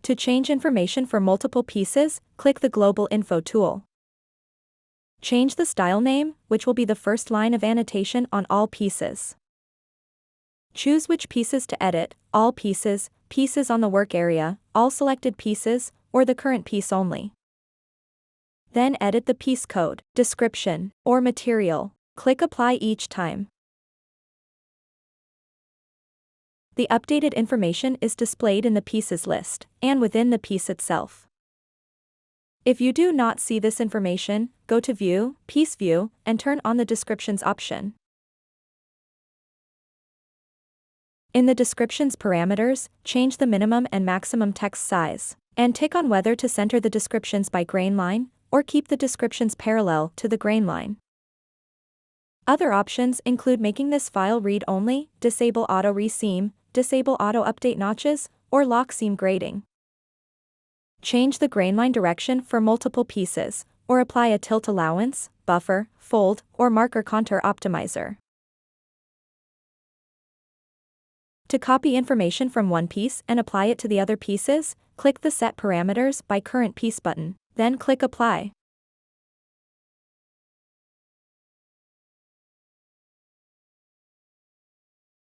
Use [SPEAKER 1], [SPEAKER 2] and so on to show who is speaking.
[SPEAKER 1] To change information for multiple pieces, click the Global Info tool. Change the style name, which will be the first line of annotation on all pieces. Choose which pieces to edit: all pieces, pieces on the work area, all selected pieces, or the current piece only. Then edit the piece code, description, or material. Click Apply each time. The updated information is displayed in the pieces list, and within the piece itself. If you do not see this information, go to View, Piece View, and turn on the Descriptions option. In the Descriptions parameters, change the minimum and maximum text size, and tick on whether to center the descriptions by grain line, or keep the descriptions parallel to the grain line. Other options include making this file read-only, disable auto-reseam, disable auto-update notches, or lock seam grading. Change the grain line direction for multiple pieces, or apply a tilt allowance, buffer, fold, or marker contour optimizer. To copy information from one piece and apply it to the other pieces, click the Set Parameters by Current Piece button, then click Apply.